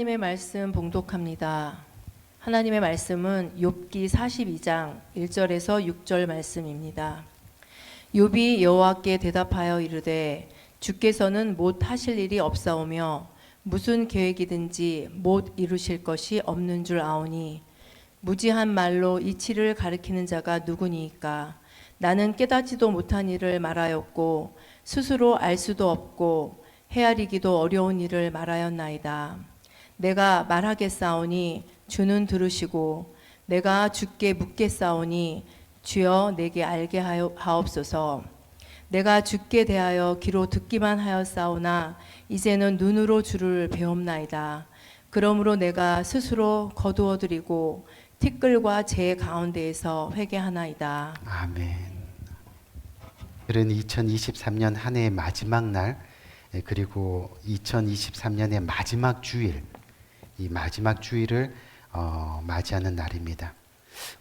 하나님의 말씀 봉독합니다. 하나님의 말씀은 욥기 42장 1절에서 6절 말씀입니다. 욥이 여호와께 대답하여 이르되 주께서는 못 하실 일이 없사오며 무슨 계획이든지 못 이루실 것이 없는 줄 아오니 무지한 말로 이치를 가리키는 자가 누구니이까. 나는 깨닫지도 못한 일을 말하였고 스스로 알 수도 없고 헤아리기도 어려운 일을 말하였나이다. 내가 말하겠사오니 주는 들으시고 내가 주께 묻겠사오니 주여 내게 알게 하옵소서. 내가 주께 대하여 귀로 듣기만 하였사오나 이제는 눈으로 주를 배움나이다. 그러므로 내가 스스로 거두어드리고 티끌과 재 가운데에서 회개하나이다. 아멘. 오늘은 2023년 한 해의 마지막 날, 그리고 2023년의 마지막 주일, 이 마지막 주일을 맞이하는 날입니다.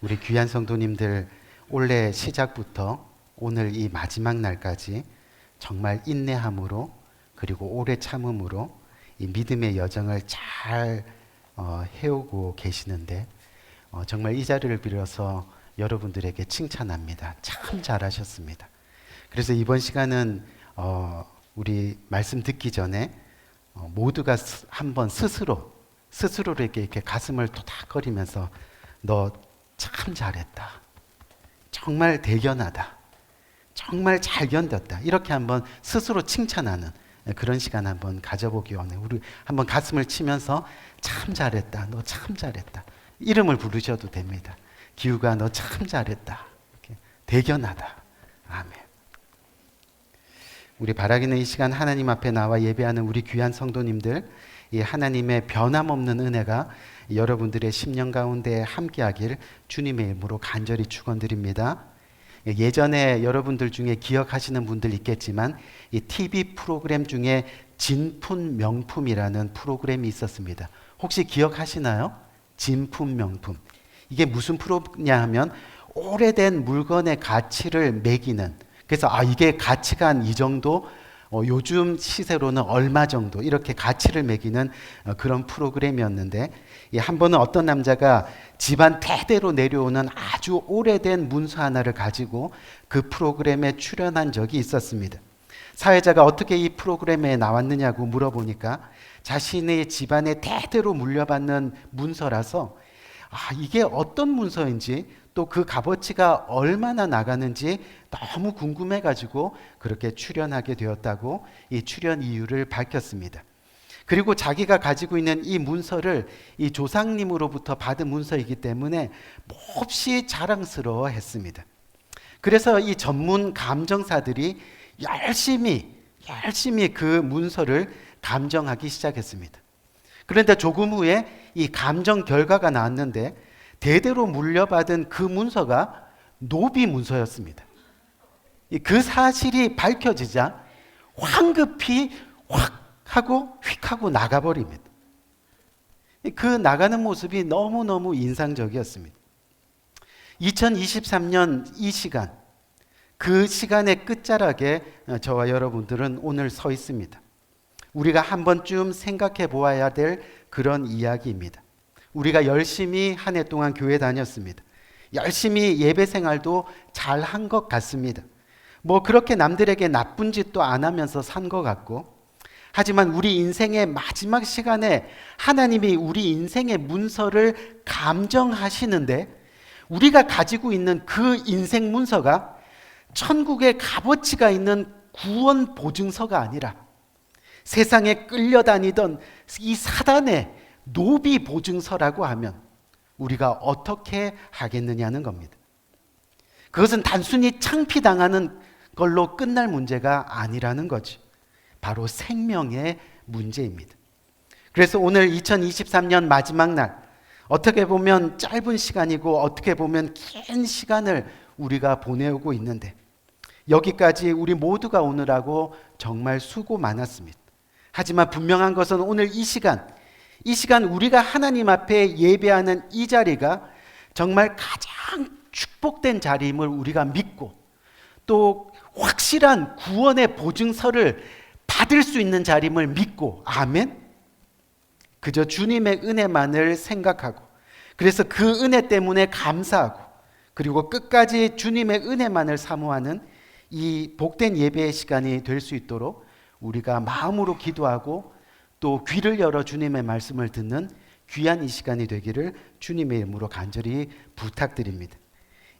우리 귀한 성도님들, 올해 시작부터 오늘 이 마지막 날까지 정말 인내함으로, 그리고 오래 참음으로 이 믿음의 여정을 잘 해오고 계시는데, 정말 이 자리를 빌어서 여러분들에게 칭찬합니다. 참 잘하셨습니다. 그래서 이번 시간은 우리 말씀 듣기 전에 모두가 한번 스스로에게 이렇게 가슴을 토닥거리면서 너 참 잘했다, 정말 대견하다, 정말 잘 견뎠다, 이렇게 한번 스스로 칭찬하는 그런 시간 한번 가져보기 원해요. 우리 한번 가슴을 치면서 참 잘했다, 너 참 잘했다, 이름을 부르셔도 됩니다. 기우가 너 참 잘했다, 이렇게 대견하다. 아멘. 우리 바라기는 이 시간 하나님 앞에 나와 예배하는 우리 귀한 성도님들, 이 하나님의 변함없는 은혜가 여러분들의 심령 가운데 함께하길 주님의 이름으로 간절히 축원드립니다. 예전에 여러분들 중에 기억하시는 분들 있겠지만 이 TV 프로그램 중에 진품명품이라는 프로그램이 있었습니다. 혹시 기억하시나요? 진품명품. 이게 무슨 프로냐 하면 오래된 물건의 가치를 매기는, 그래서 이게 가치가 한 이 정도, 요즘 시세로는 얼마 정도, 이렇게 가치를 매기는 그런 프로그램이었는데, 한 번은 어떤 남자가 집안 대대로 내려오는 아주 오래된 문서 하나를 가지고 그 프로그램에 출연한 적이 있었습니다. 사회자가 어떻게 이 프로그램에 나왔느냐고 물어보니까 자신의 집안에 대대로 물려받는 문서라서 이게 어떤 문서인지, 또 그 값어치가 얼마나 나가는지 너무 궁금해가지고 그렇게 출연하게 되었다고 이 출연 이유를 밝혔습니다. 그리고 자기가 가지고 있는 이 문서를 이 조상님으로부터 받은 문서이기 때문에 몹시 자랑스러워 했습니다. 그래서 이 전문 감정사들이 열심히 그 문서를 감정하기 시작했습니다. 그런데 조금 후에 이 감정 결과가 나왔는데 대대로 물려받은 그 문서가 노비 문서였습니다. 그 사실이 밝혀지자 황급히 확 하고 휙 하고 나가버립니다. 그 나가는 모습이 너무너무 인상적이었습니다. 2023년 이 시간, 그 시간의 끝자락에 저와 여러분들은 오늘 서 있습니다. 우리가 한 번쯤 생각해 보아야 될 그런 이야기입니다. 우리가 열심히 한 해 동안 교회 다녔습니다. 열심히 예배 생활도 잘 한 것 같습니다. 뭐 그렇게 남들에게 나쁜 짓도 안 하면서 산 것 같고, 하지만 우리 인생의 마지막 시간에 하나님이 우리 인생의 문서를 감정하시는데, 우리가 가지고 있는 그 인생 문서가 천국의 값어치가 있는 구원 보증서가 아니라 세상에 끌려다니던 이 사단의 노비 보증서라고 하면 우리가 어떻게 하겠느냐는 겁니다. 그것은 단순히 창피당하는 걸로 끝날 문제가 아니라는 거죠. 바로 생명의 문제입니다. 그래서 오늘 2023년 마지막 날, 어떻게 보면 짧은 시간이고 어떻게 보면 긴 시간을 우리가 보내오고 있는데, 여기까지 우리 모두가 오느라고 정말 수고 많았습니다. 하지만 분명한 것은 오늘 이 시간 우리가 하나님 앞에 예배하는 이 자리가 정말 가장 축복된 자리임을 우리가 믿고, 또 확실한 구원의 보증서를 받을 수 있는 자리임을 믿고, 아멘? 그저 주님의 은혜만을 생각하고, 그래서 그 은혜 때문에 감사하고, 그리고 끝까지 주님의 은혜만을 사모하는 이 복된 예배의 시간이 될 수 있도록 우리가 마음으로 기도하고 또 귀를 열어 주님의 말씀을 듣는 귀한 이 시간이 되기를 주님의 이름으로 간절히 부탁드립니다.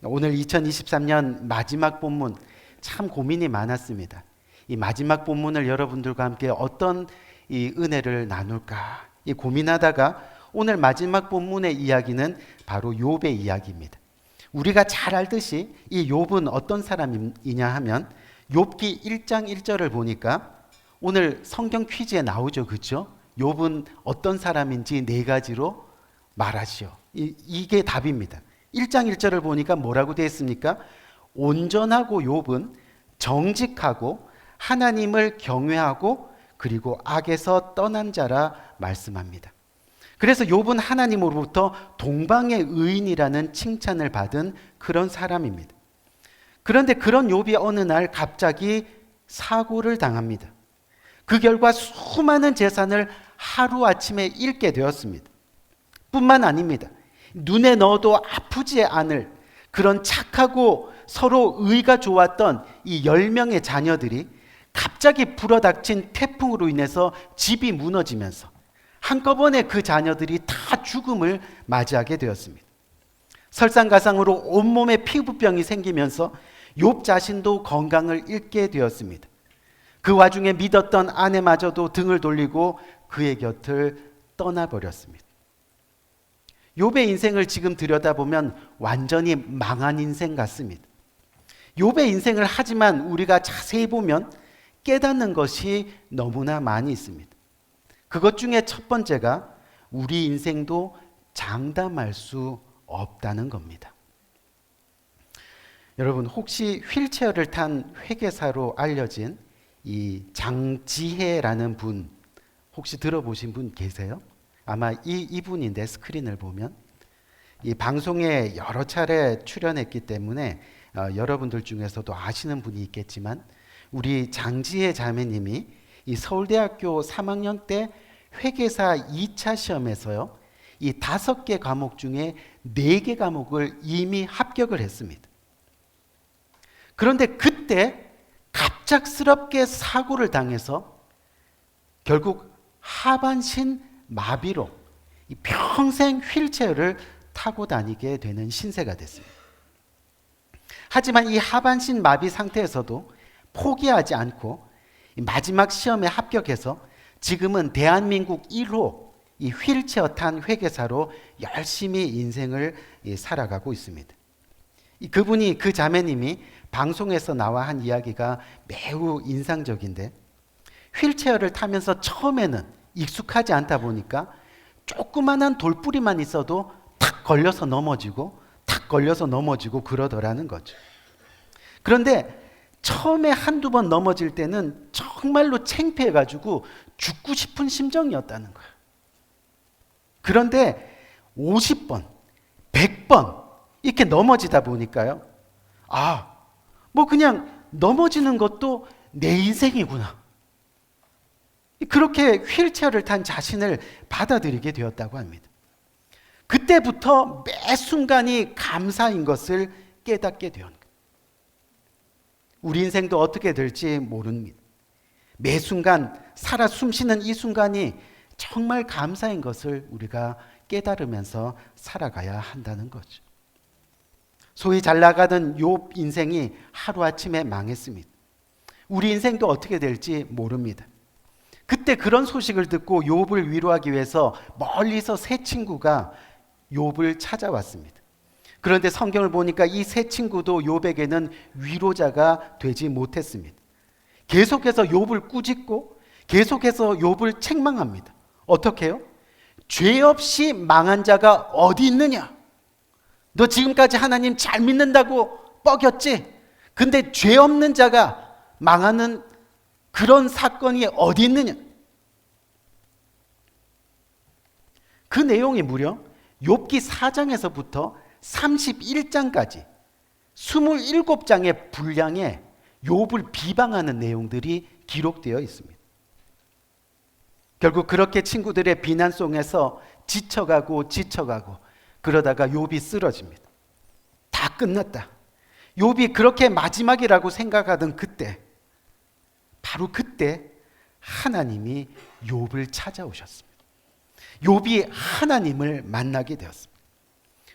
오늘 2023년 마지막 본문 참 고민이 많았습니다. 이 마지막 본문을 여러분들과 함께 어떤 이 은혜를 나눌까 이 고민하다가 오늘 마지막 본문의 이야기는 바로 욥의 이야기입니다. 우리가 잘 알듯이 이 욥은 어떤 사람이냐 하면 욥기 1장 1절을 보니까 오늘 성경 퀴즈에 나오죠. 그렇죠? 욥은 어떤 사람인지 네 가지로 말하시오. 이게 답입니다. 1장 1절을 보니까 뭐라고 되어 있습니까? 온전하고 욥은 정직하고 하나님을 경외하고 그리고 악에서 떠난 자라 말씀합니다. 그래서 욥은 하나님으로부터 동방의 의인이라는 칭찬을 받은 그런 사람입니다. 그런데 그런 욥이 어느 날 갑자기 사고를 당합니다. 그 결과 수많은 재산을 하루아침에 잃게 되었습니다. 뿐만 아닙니다. 눈에 넣어도 아프지 않을 그런 착하고 서로 의가 좋았던 이 10명의 자녀들이 갑자기 불어닥친 태풍으로 인해서 집이 무너지면서 한꺼번에 그 자녀들이 다 죽음을 맞이하게 되었습니다. 설상가상으로 온몸에 피부병이 생기면서 욥 자신도 건강을 잃게 되었습니다. 그 와중에 믿었던 아내마저도 등을 돌리고 그의 곁을 떠나버렸습니다. 욥의 인생을 지금 들여다보면 완전히 망한 인생 같습니다. 욥의 인생을 하지만 우리가 자세히 보면 깨닫는 것이 너무나 많이 있습니다. 그것 중에 첫 번째가 우리 인생도 장담할 수 없다는 겁니다. 여러분 혹시 휠체어를 탄 회계사로 알려진 이 장지혜라는 분 혹시 들어보신 분 계세요? 아마 이분인데 스크린을 보면 이 방송에 여러 차례 출연했기 때문에 여러분들 중에서도 아시는 분이 있겠지만 우리 장지혜 자매님이 이 서울대학교 3학년 때 회계사 2차 시험에서요 이 5개 과목 중에 4개 과목을 이미 합격을 했습니다. 그런데 그때 갑작스럽게 사고를 당해서 결국 하반신 마비로 평생 휠체어를 타고 다니게 되는 신세가 됐습니다. 하지만 이 하반신 마비 상태에서도 포기하지 않고 마지막 시험에 합격해서 지금은 대한민국 1호 이 휠체어 탄 회계사로 열심히 인생을 살아가고 있습니다. 그분이 그 자매님이 방송에서 나와 한 이야기가 매우 인상적인데 휠체어를 타면서 처음에는 익숙하지 않다 보니까 조그만한 돌뿌리만 있어도 탁 걸려서 넘어지고 탁 걸려서 넘어지고 그러더라는 거죠. 그런데 처음에 한두 번 넘어질 때는 정말로 창피해가지고 죽고 싶은 심정이었다는 거예요. 그런데 50번, 100번 이렇게 넘어지다 보니까요. 뭐 그냥 넘어지는 것도 내 인생이구나. 그렇게 휠체어를 탄 자신을 받아들이게 되었다고 합니다. 그때부터 매 순간이 감사인 것을 깨닫게 되었습니다. 우리 인생도 어떻게 될지 모릅니다. 매 순간 살아 숨쉬는 이 순간이 정말 감사인 것을 우리가 깨달으면서 살아가야 한다는 거죠. 소위 잘 나가던 욥 인생이 하루아침에 망했습니다. 우리 인생도 어떻게 될지 모릅니다. 그때 그런 소식을 듣고 욥을 위로하기 위해서 멀리서 세 친구가 욥을 찾아왔습니다. 그런데 성경을 보니까 이 세 친구도 욥에게는 위로자가 되지 못했습니다. 계속해서 욥을 꾸짖고 계속해서 욥을 책망합니다. 어떻게 해요? 죄 없이 망한 자가 어디 있느냐? 너 지금까지 하나님 잘 믿는다고 뻐겼지? 근데 죄 없는 자가 망하는 그런 사건이 어디 있느냐? 그 내용이 무려 욥기 4장에서부터 31장까지 27장의 분량의 욥을 비방하는 내용들이 기록되어 있습니다. 결국 그렇게 친구들의 비난송에서 지쳐가고 그러다가 욥이 쓰러집니다. 다 끝났다. 욥이 그렇게 마지막이라고 생각하던 그때, 바로 그때 하나님이 욥을 찾아오셨습니다. 욥이 하나님을 만나게 되었습니다.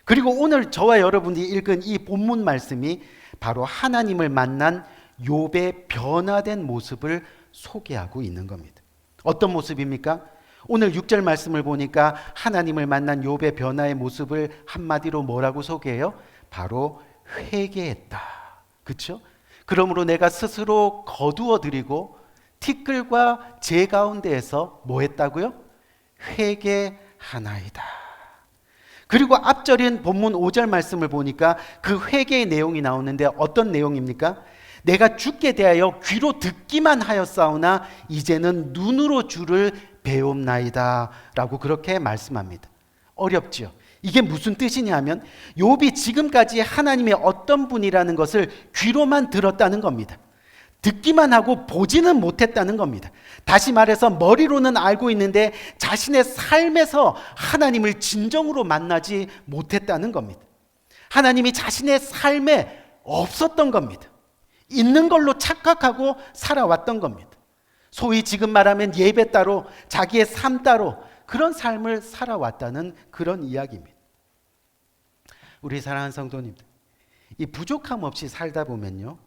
그리고 오늘 저와 여러분이 읽은 이 본문 말씀이 바로 하나님을 만난 욥의 변화된 모습을 소개하고 있는 겁니다. 어떤 모습입니까? 오늘 6절 말씀을 보니까 하나님을 만난 욥의 변화의 모습을 한마디로 뭐라고 소개해요? 바로 회개했다. 그렇죠? 그러므로 내가 스스로 거두어 드리고 티끌과 재 가운데에서 뭐 했다고요? 회개하나이다. 그리고 앞절인 본문 5절 말씀을 보니까 그 회개의 내용이 나오는데 어떤 내용입니까? 내가 주께 대하여 귀로 듣기만 하였사오나 이제는 눈으로 주를 배움나이다 라고 그렇게 말씀합니다. 어렵죠? 이게 무슨 뜻이냐면 욥이 지금까지 하나님의 어떤 분이라는 것을 귀로만 들었다는 겁니다. 듣기만 하고 보지는 못했다는 겁니다. 다시 말해서 머리로는 알고 있는데 자신의 삶에서 하나님을 진정으로 만나지 못했다는 겁니다. 하나님이 자신의 삶에 없었던 겁니다. 있는 걸로 착각하고 살아왔던 겁니다. 소위 지금 말하면 예배 따로 자기의 삶 따로 그런 삶을 살아왔다는 그런 이야기입니다. 우리 사랑하는 성도님들, 이 부족함 없이 살다 보면요,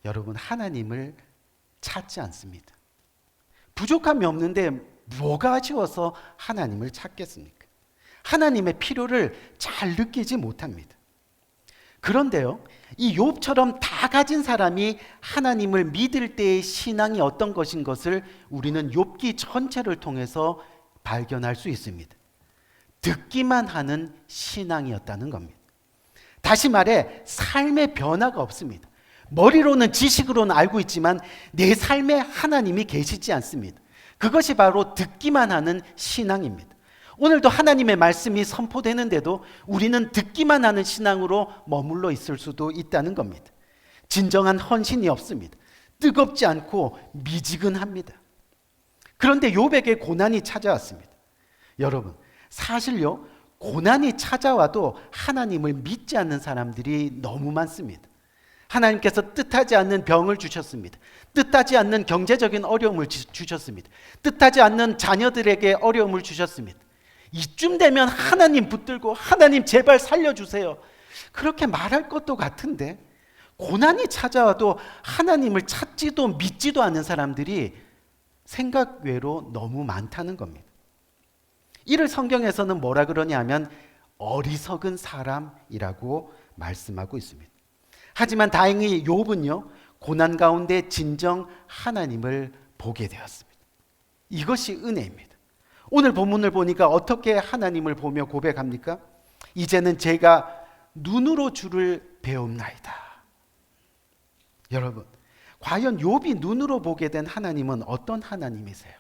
여러분 하나님을 찾지 않습니다. 부족함이 없는데 뭐가 아쉬워서 하나님을 찾겠습니까? 하나님의 필요를 잘 느끼지 못합니다. 그런데요, 이 욥처럼 다 가진 사람이 하나님을 믿을 때의 신앙이 어떤 것인 것을 우리는 욥기 전체를 통해서 발견할 수 있습니다. 듣기만 하는 신앙이었다는 겁니다. 다시 말해 삶의 변화가 없습니다. 머리로는 지식으로는 알고 있지만 내 삶에 하나님이 계시지 않습니다. 그것이 바로 듣기만 하는 신앙입니다. 오늘도 하나님의 말씀이 선포되는데도 우리는 듣기만 하는 신앙으로 머물러 있을 수도 있다는 겁니다. 진정한 헌신이 없습니다. 뜨겁지 않고 미지근합니다. 그런데 욥에게 고난이 찾아왔습니다. 여러분, 사실요, 고난이 찾아와도 하나님을 믿지 않는 사람들이 너무 많습니다. 하나님께서 뜻하지 않는 병을 주셨습니다. 뜻하지 않는 경제적인 어려움을 주셨습니다. 뜻하지 않는 자녀들에게 어려움을 주셨습니다. 이쯤 되면 하나님 붙들고 하나님 제발 살려주세요. 그렇게 말할 것도 같은데 고난이 찾아와도 하나님을 찾지도 믿지도 않는 사람들이 생각 외로 너무 많다는 겁니다. 이를 성경에서는 뭐라 그러냐 하면 어리석은 사람이라고 말씀하고 있습니다. 하지만 다행히 욥은요, 고난 가운데 진정 하나님을 보게 되었습니다. 이것이 은혜입니다. 오늘 본문을 보니까 어떻게 하나님을 보며 고백합니까? 이제는 제가 눈으로 주를 배움나이다. 여러분, 과연 욥이 눈으로 보게 된 하나님은 어떤 하나님이세요?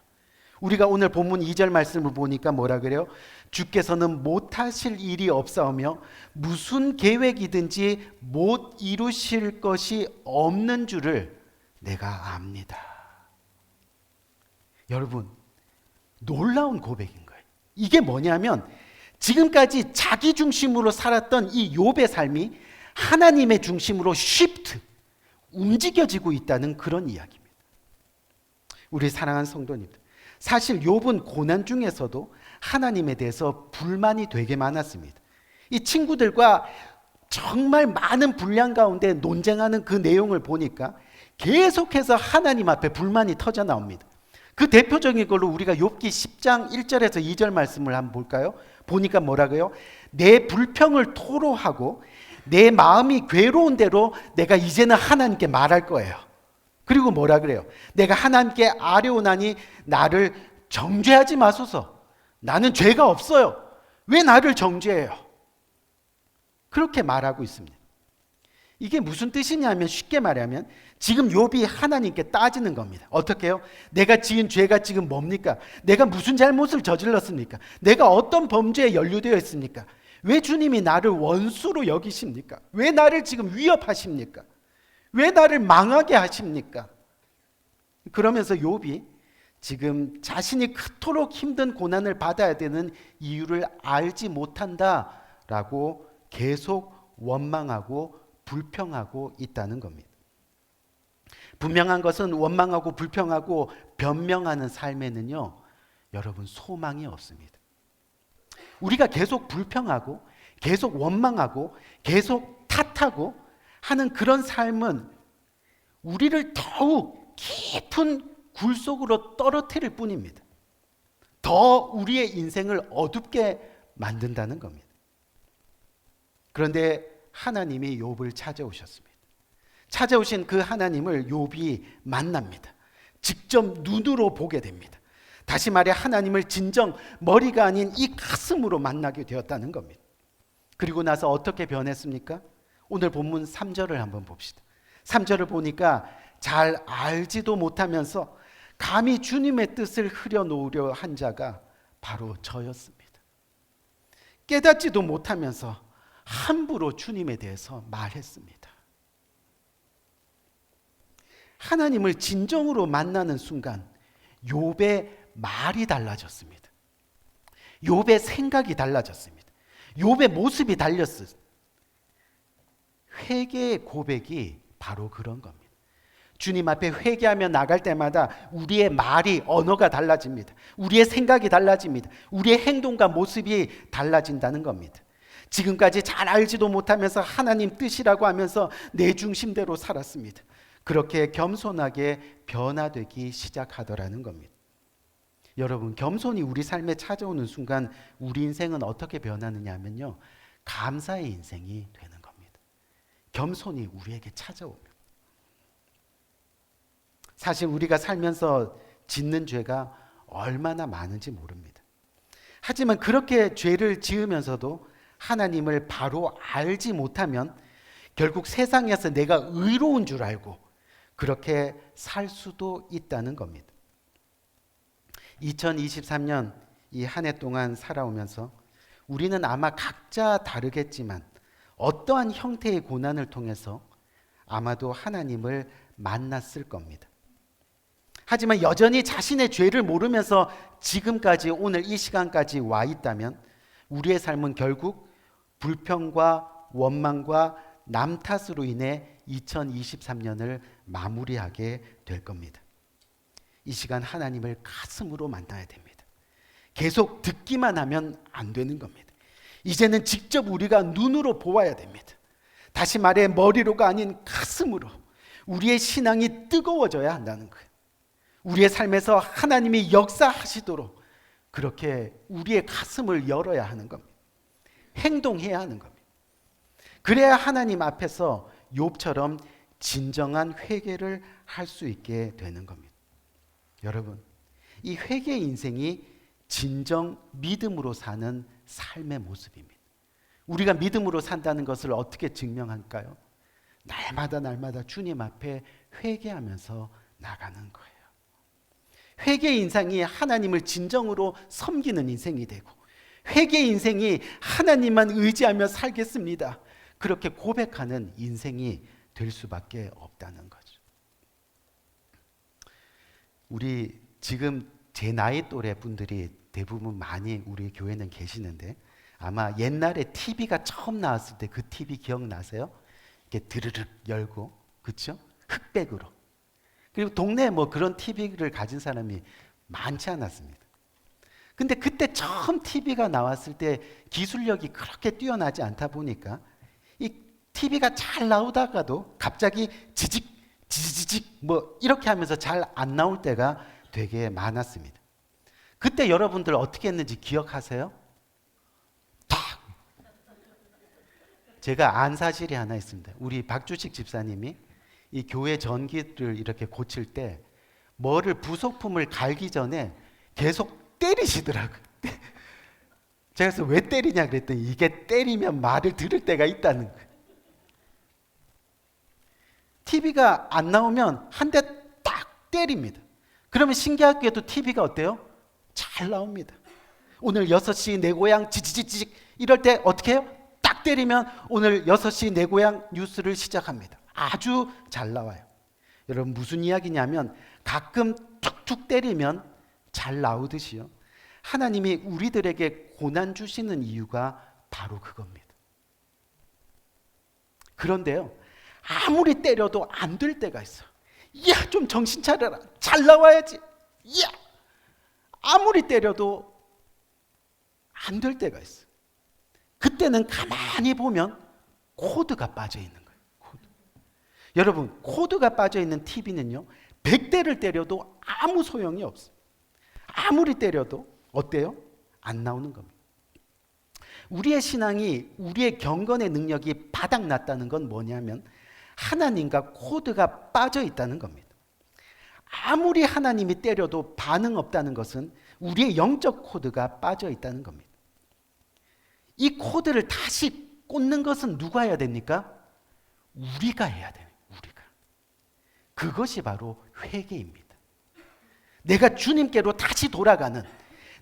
우리가 오늘 본문 2절 말씀을 보니까 뭐라 그래요? 주께서는 못하실 일이 없사오며 무슨 계획이든지 못 이루실 것이 없는 줄을 내가 압니다. 여러분, 놀라운 고백인 거예요. 이게 뭐냐면 지금까지 자기 중심으로 살았던 이 욥의 삶이 하나님의 중심으로 쉬프트, 움직여지고 있다는 그런 이야기입니다. 우리 사랑하는 성도님들, 사실 욥은 고난 중에서도 하나님에 대해서 불만이 되게 많았습니다. 이 친구들과 정말 많은 분량 가운데 논쟁하는 그 내용을 보니까 계속해서 하나님 앞에 불만이 터져 나옵니다. 그 대표적인 걸로 우리가 욥기 10장 1절에서 2절 말씀을 한번 볼까요? 보니까 뭐라고요? 내 불평을 토로하고 내 마음이 괴로운 대로 내가 이제는 하나님께 말할 거예요. 그리고 뭐라 그래요? 내가 하나님께 아뢰오나니 나를 정죄하지 마소서. 나는 죄가 없어요. 왜 나를 정죄해요? 그렇게 말하고 있습니다. 이게 무슨 뜻이냐면 쉽게 말하면 지금 욥이 하나님께 따지는 겁니다. 어떻게 해요? 내가 지은 죄가 지금 뭡니까? 내가 무슨 잘못을 저질렀습니까? 내가 어떤 범죄에 연루되어 있습니까? 왜 주님이 나를 원수로 여기십니까? 왜 나를 지금 위협하십니까? 왜 나를 망하게 하십니까? 그러면서 욥이 지금 자신이 그토록 힘든 고난을 받아야 되는 이유를 알지 못한다라고 계속 원망하고 불평하고 있다는 겁니다. 분명한 것은 원망하고 불평하고 변명하는 삶에는요, 여러분 소망이 없습니다. 우리가 계속 불평하고 계속 원망하고 계속 탓하고 하는 그런 삶은 우리를 더욱 깊은 굴 속으로 떨어뜨릴 뿐입니다. 더 우리의 인생을 어둡게 만든다는 겁니다. 그런데 하나님이 욥을 찾아오셨습니다. 찾아오신 그 하나님을 욥이 만납니다. 직접 눈으로 보게 됩니다. 다시 말해 하나님을 진정 머리가 아닌 이 가슴으로 만나게 되었다는 겁니다. 그리고 나서 어떻게 변했습니까? 오늘 본문 3절을 한번 봅시다. 3절을 보니까 잘 알지도 못하면서 감히 주님의 뜻을 흐려놓으려 한 자가 바로 저였습니다. 깨닫지도 못하면서 함부로 주님에 대해서 말했습니다. 하나님을 진정으로 만나는 순간 욥의 말이 달라졌습니다. 욥의 생각이 달라졌습니다. 욥의 모습이 달렸어요. 회개의 고백이 바로 그런 겁니다. 주님 앞에 회개하며 나갈 때마다 우리의 말이, 언어가 달라집니다. 우리의 생각이 달라집니다. 우리의 행동과 모습이 달라진다는 겁니다. 지금까지 잘 알지도 못하면서 하나님 뜻이라고 하면서 내 중심대로 살았습니다. 그렇게 겸손하게 변화되기 시작하더라는 겁니다. 여러분, 겸손이 우리 삶에 찾아오는 순간 우리 인생은 어떻게 변하느냐 하면요, 감사의 인생이 되는 겁니다. 겸손이 우리에게 찾아오면. 사실 우리가 살면서 짓는 죄가 얼마나 많은지 모릅니다. 하지만 그렇게 죄를 지으면서도 하나님을 바로 알지 못하면 결국 세상에서 내가 의로운 줄 알고 그렇게 살 수도 있다는 겁니다. 2023년 이 한 해 동안 살아오면서 우리는 아마 각자 다르겠지만 어떠한 형태의 고난을 통해서 아마도 하나님을 만났을 겁니다. 하지만 여전히 자신의 죄를 모르면서 지금까지 오늘 이 시간까지 와 있다면 우리의 삶은 결국 불평과 원망과 남 탓으로 인해 2023년을 마무리하게 될 겁니다. 이 시간 하나님을 가슴으로 만나야 됩니다. 계속 듣기만 하면 안 되는 겁니다. 이제는 직접 우리가 눈으로 보아야 됩니다. 다시 말해 머리로가 아닌 가슴으로 우리의 신앙이 뜨거워져야 한다는 거예요. 우리의 삶에서 하나님이 역사하시도록 그렇게 우리의 가슴을 열어야 하는 겁니다. 행동해야 하는 겁니다. 그래야 하나님 앞에서 욥처럼 진정한 회개를 할 수 있게 되는 겁니다. 여러분, 이 회개의 인생이 진정 믿음으로 사는 삶의 모습입니다. 우리가 믿음으로 산다는 것을 어떻게 증명할까요? 날마다 주님 앞에 회개하면서 나가는 거예요. 회개의 인생이 하나님을 진정으로 섬기는 인생이 되고 회개의 인생이 하나님만 의지하며 살겠습니다. 그렇게 고백하는 인생이 될 수밖에 없다는 거죠. 우리 지금 제 나이 또래 분들이 대부분 많이 우리 교회는 계시는데 아마 옛날에 TV가 처음 나왔을 때 그 TV 기억나세요? 이렇게 드르륵 열고, 그렇죠? 흑백으로. 그리고 동네에 뭐 그런 TV를 가진 사람이 많지 않았습니다. 근데 그때 처음 TV가 나왔을 때 기술력이 그렇게 뛰어나지 않다 보니까 이 TV가 잘 나오다가도 갑자기 지직 뭐 이렇게 하면서 잘 안 나올 때가 되게 많았습니다. 그때 여러분들 어떻게 했는지 기억하세요? 탁! 제가 안 사실이 하나 있습니다. 우리 박주식 집사님이 이 교회 전기를 이렇게 고칠 때 뭐를 부속품을 갈기 전에 계속 때리시더라고요. 제가 그래서 왜 때리냐 그랬더니 이게 때리면 말을 들을 때가 있다는 거예요. TV가 안 나오면 한 대 딱 때립니다. 그러면 신기하게도 TV가 어때요? 잘 나옵니다. 오늘 6시 내 고향 지지직 이럴 때 어떻게 해요? 딱 때리면 오늘 6시 내 고향 뉴스를 시작합니다. 아주 잘 나와요. 여러분 무슨 이야기냐면 가끔 툭툭 때리면 잘 나오듯이요. 하나님이 우리들에게 고난 주시는 이유가 바로 그겁니다. 그런데요, 아무리 때려도 안 될 때가 있어요. 야, 좀 정신 차려라. 잘 나와야지. 야, 아무리 때려도 안 될 때가 있어요. 그때는 가만히 보면 코드가 빠져 있는 거예요. 코드. 여러분, 코드가 빠져 있는 TV는요, 100대를 때려도 아무 소용이 없어요. 아무리 때려도 어때요? 안 나오는 겁니다. 우리의 신앙이, 우리의 경건의 능력이 바닥났다는 건 뭐냐면 하나님과 코드가 빠져 있다는 겁니다. 아무리 하나님이 때려도 반응 없다는 것은 우리의 영적 코드가 빠져 있다는 겁니다. 이 코드를 다시 꽂는 것은 누가 해야 됩니까? 우리가 해야 돼요. 우리가. 그것이 바로 회개입니다. 내가 주님께로 다시 돌아가는,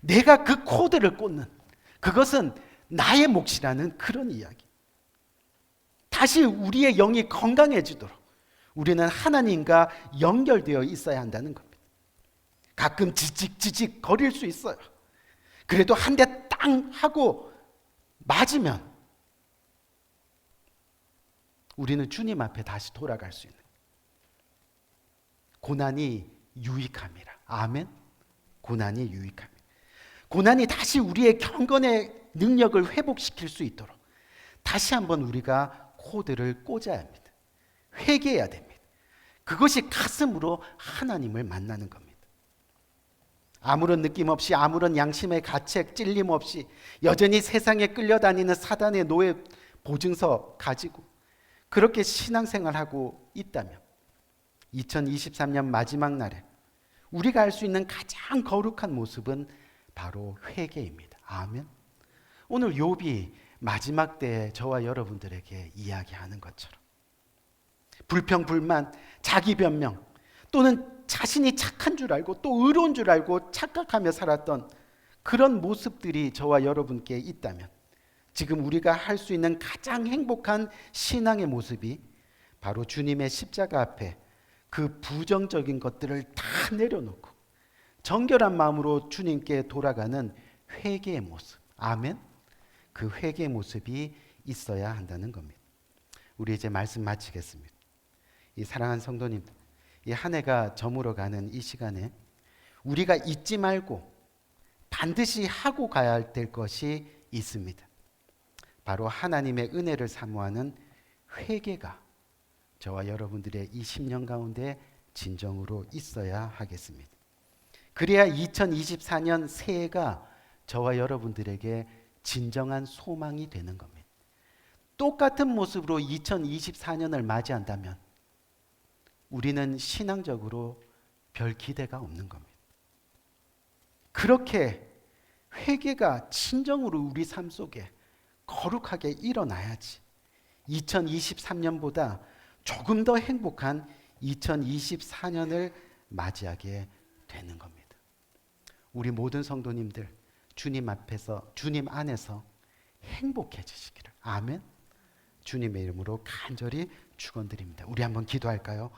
내가 그 코드를 꽂는, 그것은 나의 몫이라는 그런 이야기. 다시 우리의 영이 건강해지도록 우리는 하나님과 연결되어 있어야 한다는 겁니다. 가끔 지직지직 거릴 수 있어요. 그래도 한 대 땅 하고 맞으면 우리는 주님 앞에 다시 돌아갈 수 있는, 고난이 유익함이라. 아멘. 고난이 유익함이라. 고난이 다시 우리의 경건의 능력을 회복시킬 수 있도록 다시 한번 우리가 코드를 꽂아야 합니다. 회개해야 됩니다. 그것이 가슴으로 하나님을 만나는 겁니다. 아무런 느낌 없이, 아무런 양심의 가책, 찔림 없이 여전히 세상에 끌려다니는 사단의 노예 보증서 가지고 그렇게 신앙생활하고 있다면 2023년 마지막 날에 우리가 할 수 있는 가장 거룩한 모습은 바로 회개입니다. 아멘. 오늘 욥이 마지막 때에 저와 여러분들에게 이야기하는 것처럼 불평, 불만, 자기 변명, 또는 자신이 착한 줄 알고 또 의로운 줄 알고 착각하며 살았던 그런 모습들이 저와 여러분께 있다면 지금 우리가 할 수 있는 가장 행복한 신앙의 모습이 바로 주님의 십자가 앞에 그 부정적인 것들을 다 내려놓고 정결한 마음으로 주님께 돌아가는 회개의 모습. 아멘. 그 회개의 모습이 있어야 한다는 겁니다. 우리 이제 말씀 마치겠습니다. 이 사랑하는 성도님들, 이 한 해가 저물어가는 이 시간에 우리가 잊지 말고 반드시 하고 가야 될 것이 있습니다. 바로 하나님의 은혜를 사모하는 회개가 저와 여러분들의 이 10년 가운데 진정으로 있어야 하겠습니다. 그래야 2024년 새해가 저와 여러분들에게 진정한 소망이 되는 겁니다. 똑같은 모습으로 2024년을 맞이한다면 우리는 신앙적으로 별 기대가 없는 겁니다. 그렇게 회개가 진정으로 우리 삶 속에 거룩하게 일어나야지 2023년보다 조금 더 행복한 2024년을 맞이하게 되는 겁니다. 우리 모든 성도님들 주님 앞에서, 주님 안에서 행복해지시기를. 아멘. 주님의 이름으로 간절히 축원드립니다. 우리 한번 기도할까요?